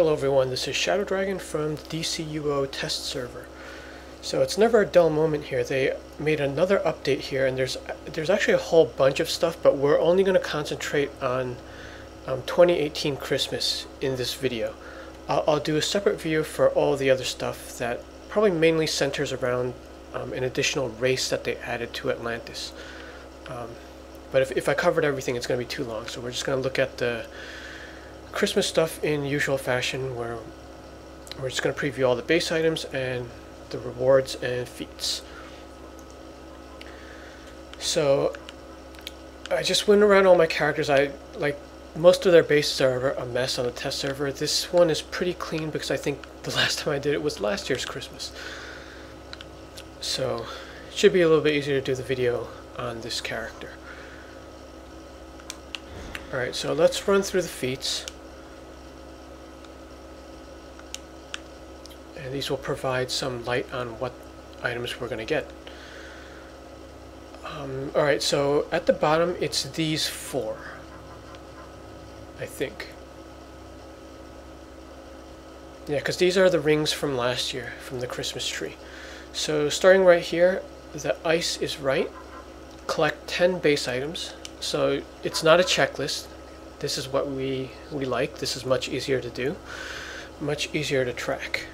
Hello everyone, this is Shadow Dragon from the DCUO test server. So it's never a dull moment here. They made another update here, and there's actually a whole bunch of stuff, but we're only going to concentrate on 2018 Christmas in this video. I'll do a separate video for all the other stuff that probably mainly centers around an additional race that they added to Atlantis. But if I covered everything, it's going to be too long, so we're just going to look at the Christmas stuff in usual fashion, where we're just going to preview all the base items and the rewards and feats. So I just went around all my characters. Most of their bases are a mess on the test server. This one is pretty clean because I think the last time I did it was last year's Christmas. So it should be a little bit easier to do the video on this character. Alright, so let's run through the feats. And these will provide some light on what items we're going to get. Alright, so at the bottom it's these four, I think. Yeah, because these are the rings from last year, from the Christmas tree. So starting right here, the ice is right. Collect 10 base items. So it's not a checklist. This is what we like. This is much easier to do, much easier to track.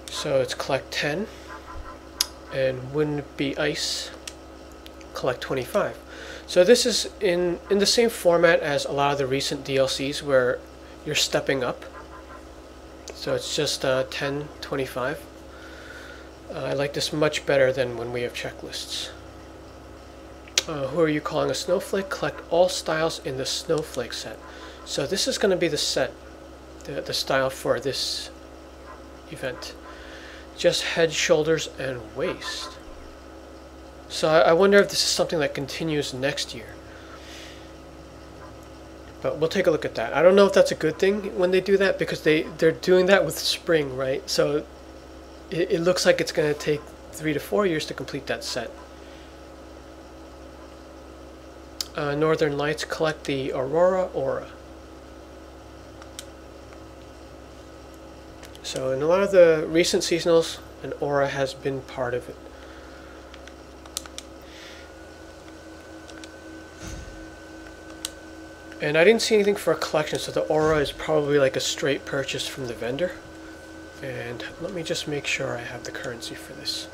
So it's collect 10, and wouldn't it be ice, collect 25. So this is in the same format as a lot of the recent DLCs where you're stepping up. So it's just 10, 25. I like this much better than when we have checklists. Who are you calling a snowflake? Collect all styles in the snowflake set. So this is going to be the set, the style for this event. Just head, shoulders, and waist. So I wonder if this is something that continues next year. But we'll take a look at that. I don't know if that's a good thing when they do that, because they're doing that with spring, right? So it looks like it's going to take 3 to 4 years to complete that set. Northern Lights, collect the Aurora Aura. So in a lot of the recent seasonals, an aura has been part of it. And I didn't see anything for a collection, so the aura is probably like a straight purchase from the vendor. And let me just make sure I have the currency for this.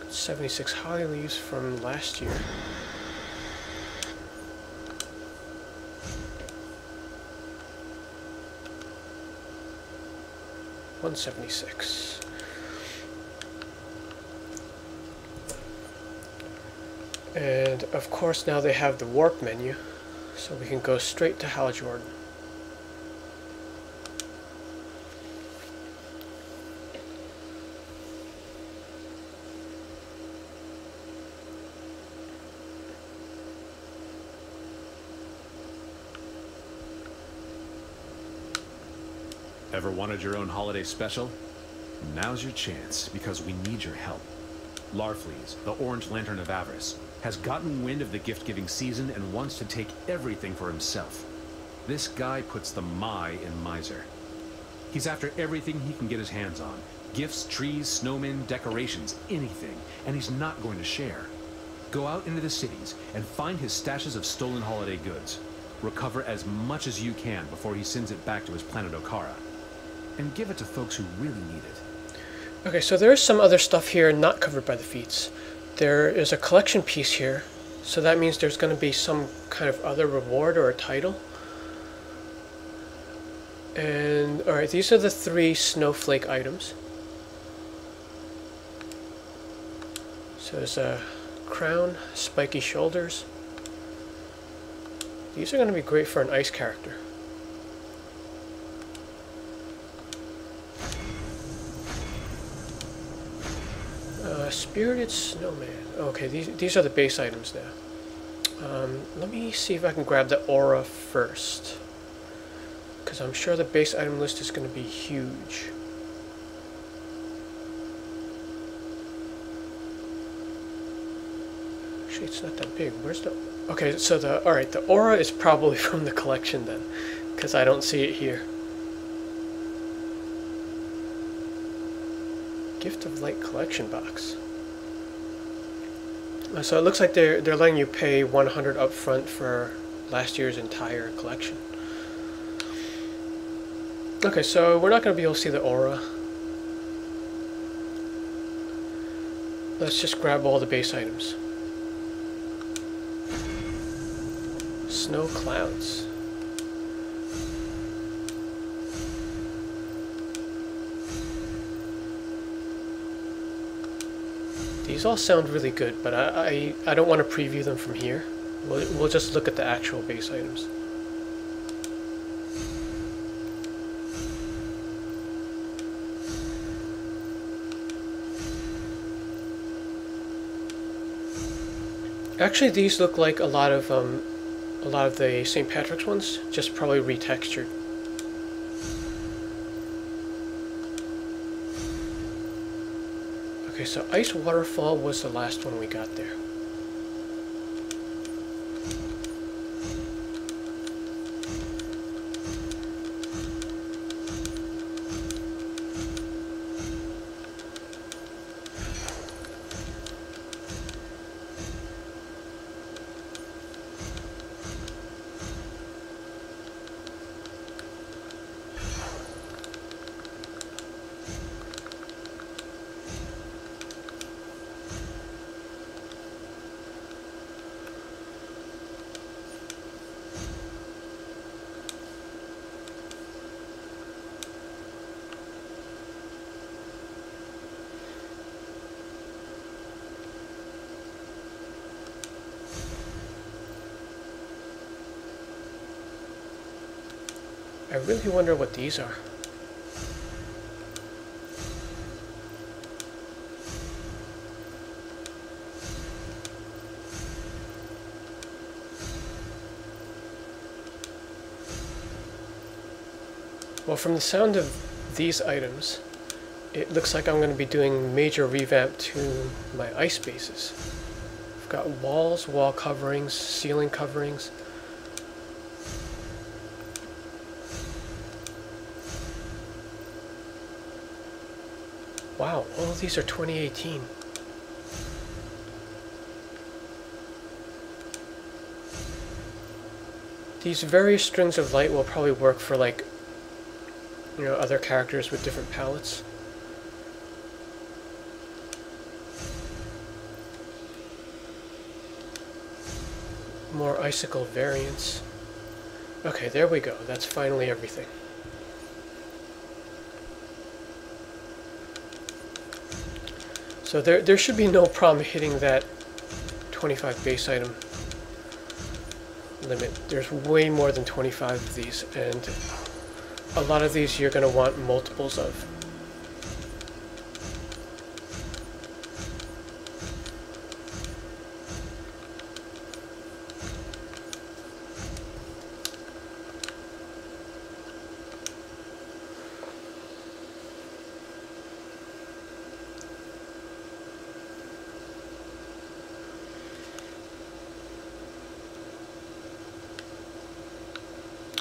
$76 holly leaves from last year. $176. And of course now they have the warp menu, so we can go straight to Hal Jordan. Ever wanted your own holiday special? Now's your chance, because we need your help. Larfleeze, the Orange Lantern of Avarice, has gotten wind of the gift-giving season and wants to take everything for himself. This guy puts the "my" in miser. He's after everything he can get his hands on. Gifts, trees, snowmen, decorations, anything. And he's not going to share. Go out into the cities and find his stashes of stolen holiday goods. Recover as much as you can before he sends it back to his planet Okara. And give it to folks who really need it. Okay, so there is some other stuff here not covered by the feats. There is a collection piece here, so that means there's going to be some kind of other reward or a title. And alright, these are the 3 snowflake items. So there's a crown, spiky shoulders. These are going to be great for an ice character. Spirited Snowman. Okay, these are the base items now. Let me see if I can grab the aura first, because I'm sure the base item list is going to be huge. Actually, it's not that big. Where's the... Okay, so alright, the aura is probably from the collection then, because I don't see it here. Gift of Light collection box. So it looks like they're letting you pay 100 up front for last year's entire collection. Okay, so we're not going to be able to see the aura. Let's just grab all the base items. Snow clouds. These all sound really good, but I don't want to preview them from here. We'll just look at the actual base items. Actually, these look like a lot of the St. Patrick's ones, just probably retextured. Okay, so Ice Waterfall was the last one we got there. I really wonder what these are. Well, from the sound of these items, it looks like I'm going to be doing major revamp to my ice bases. I've got walls, wall coverings, ceiling coverings. Wow, all of these are 2018. These various strings of light will probably work for, like, you know, other characters with different palettes. More icicle variants. Okay, there we go. That's finally everything. So there should be no problem hitting that 25 base item limit. There's way more than 25 of these, and a lot of these you're going to want multiples of.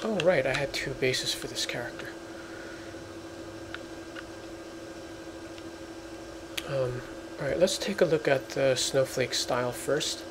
Oh right, I had two bases for this character. Alright, let's take a look at the Snowflake Style first.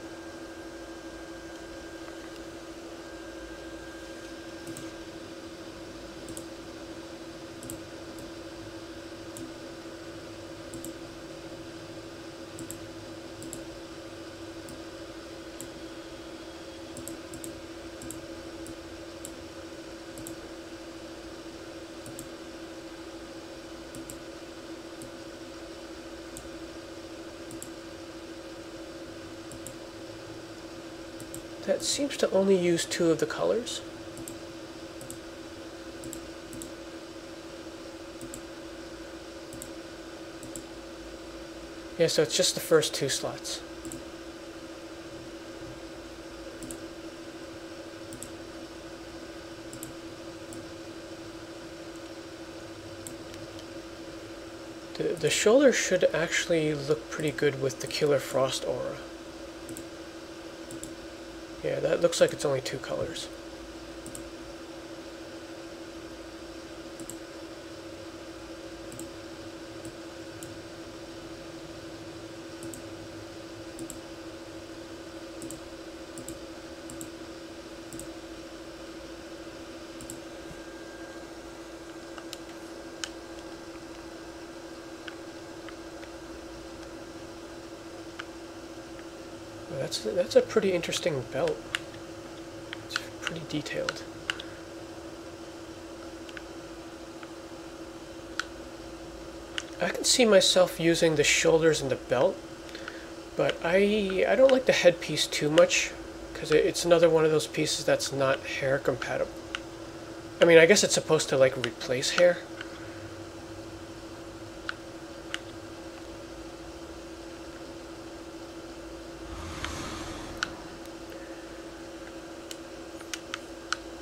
That seems to only use two of the colors. Yeah, so it's just the first two slots. The shoulder should actually look pretty good with the Killer Frost aura. Yeah, that looks like it's only 2 colors. That's a pretty interesting belt. It's pretty detailed. I can see myself using the shoulders and the belt, but I don't like the headpiece too much because it's another one of those pieces that's not hair compatible. I mean, I guess it's supposed to like replace hair.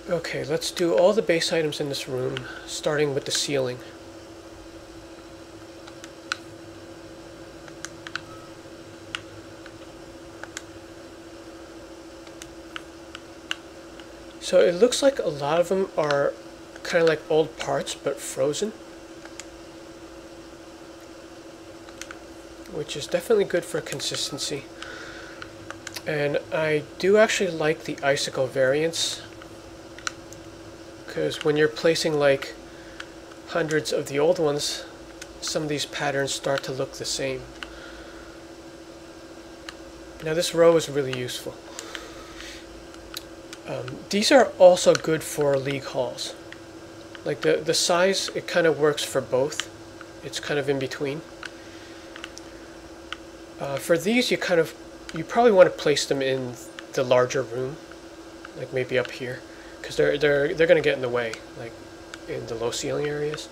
Okay, let's do all the base items in this room, starting with the ceiling. So it looks like a lot of them are kind of like old parts, but frozen. Which is definitely good for consistency. And I do actually like the icicle variants, because when you're placing like hundreds of the old ones, some of these patterns start to look the same. Now this row is really useful. These are also good for league halls. Like the size, it kind of works for both. It's kind of in between. For these, you probably want to place them in the larger room, like maybe up here, because they're going to get in the way, like in the low ceiling areas.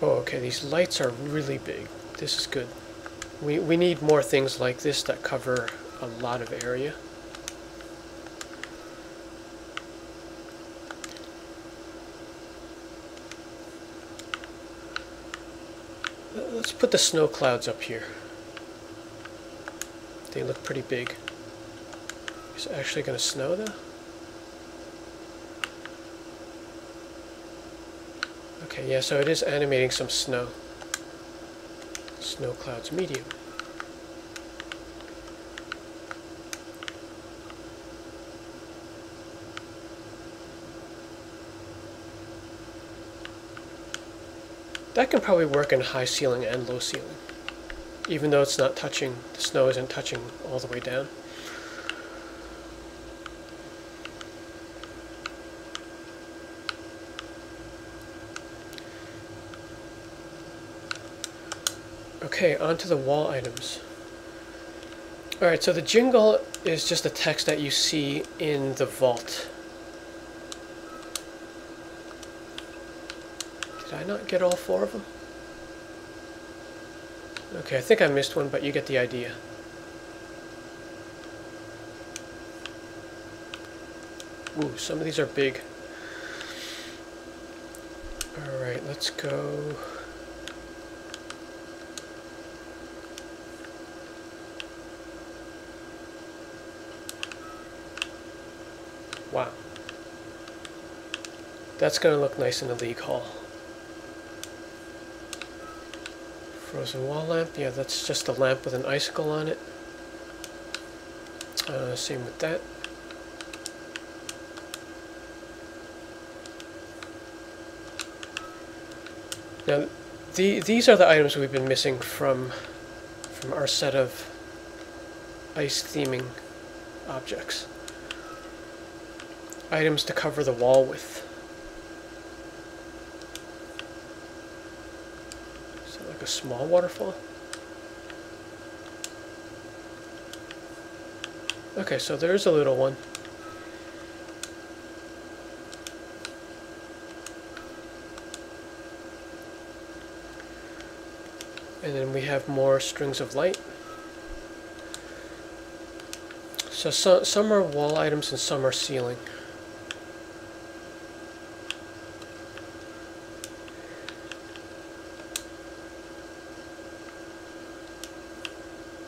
Oh, okay, these lights are really big. This is good. We need more things like this that cover a lot of area. Let's put the snow clouds up here. They look pretty big. Is it actually going to snow though? Okay, yeah, so it is animating some snow. Snow clouds medium. That can probably work in high ceiling and low ceiling, even though it's not touching, the snow isn't touching all the way down. Okay, onto the wall items. Alright, so the jingle is just the text that you see in the vault. Did I not get all 4 of them? Okay, I think I missed one, but you get the idea. Ooh, some of these are big. Alright, let's go. Wow. That's going to look nice in the league hall. Frozen wall lamp, yeah, that's just a lamp with an icicle on it. Same with that. Now, these are the items we've been missing from our set of ice theming objects. Items to cover the wall with. A small waterfall. Okay, so there's a little one. And then we have more strings of light. So some are wall items and some are ceiling.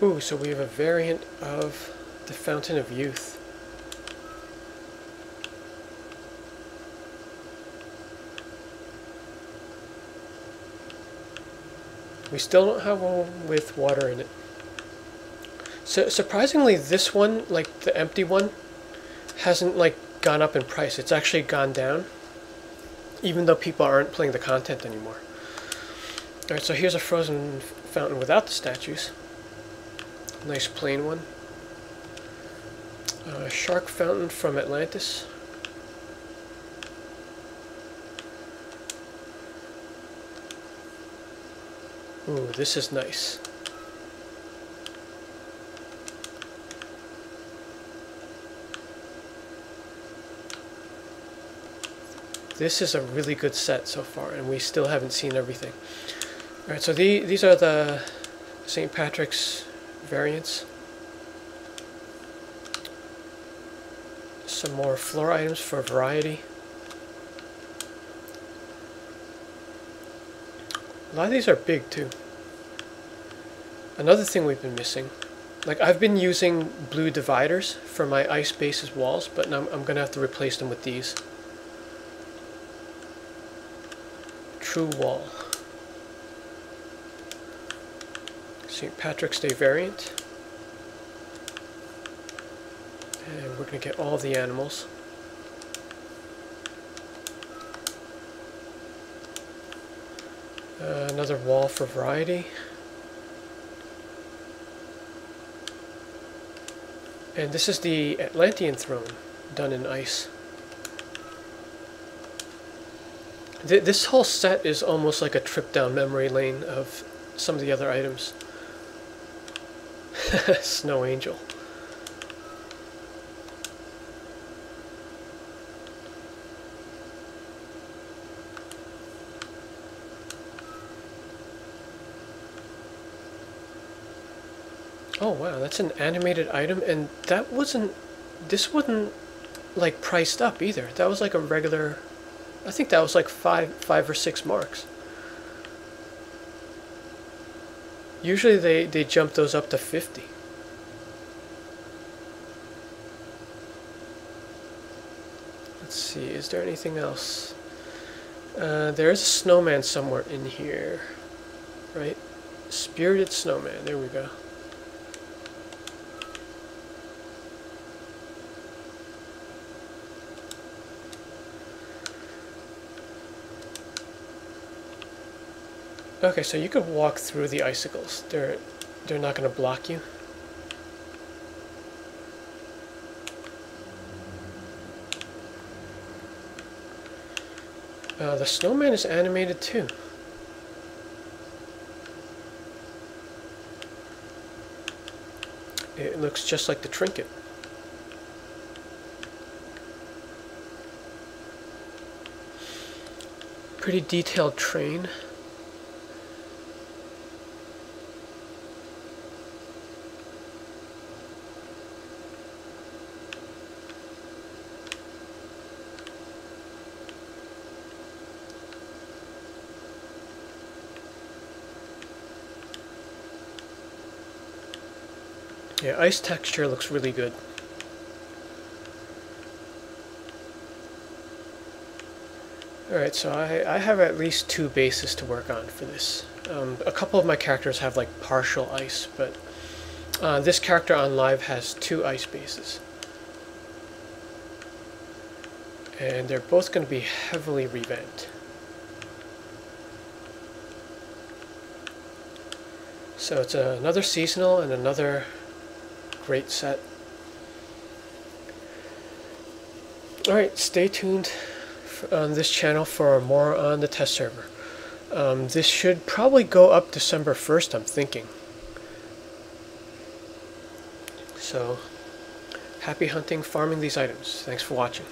Ooh, so we have a variant of the Fountain of Youth. We still don't have one with water in it. So surprisingly, this one, like the empty one, hasn't like gone up in price. It's actually gone down, even though people aren't playing the content anymore. Alright, so here's a frozen fountain without the statues. Nice plain one. Shark fountain from Atlantis. Ooh, this is nice. This is a really good set so far, and we still haven't seen everything. Alright, so these are the St. Patrick's variants. Some more floor items for variety. A lot of these are big too. Another thing we've been missing, like I've been using blue dividers for my ice bases walls, but now I'm gonna have to replace them with these. True wall. St. Patrick's Day variant. And we're going to get all the animals. Another wall for variety. And this is the Atlantean throne done in ice. This whole set is almost like a trip down memory lane of some of the other items. Snow Angel. Oh wow, that's an animated item, and that wasn't, this wasn't like priced up either. That was like a regular, I think that was like five or six marks. Usually they jump those up to 50. Let's see, is there anything else? There is a snowman somewhere in here, right? Spirited snowman, there we go. Okay, so you could walk through the icicles. They're not going to block you. The snowman is animated too. It looks just like the trinket. Pretty detailed train. Yeah, ice texture looks really good. Alright, so I have at least 2 bases to work on for this. A couple of my characters have like partial ice, but this character on live has 2 ice bases. And they're both going to be heavily revamped. So it's another seasonal and another great set. Alright, stay tuned on this channel for more on the test server. This should probably go up December 1st, I'm thinking. So, happy hunting, farming these items. Thanks for watching.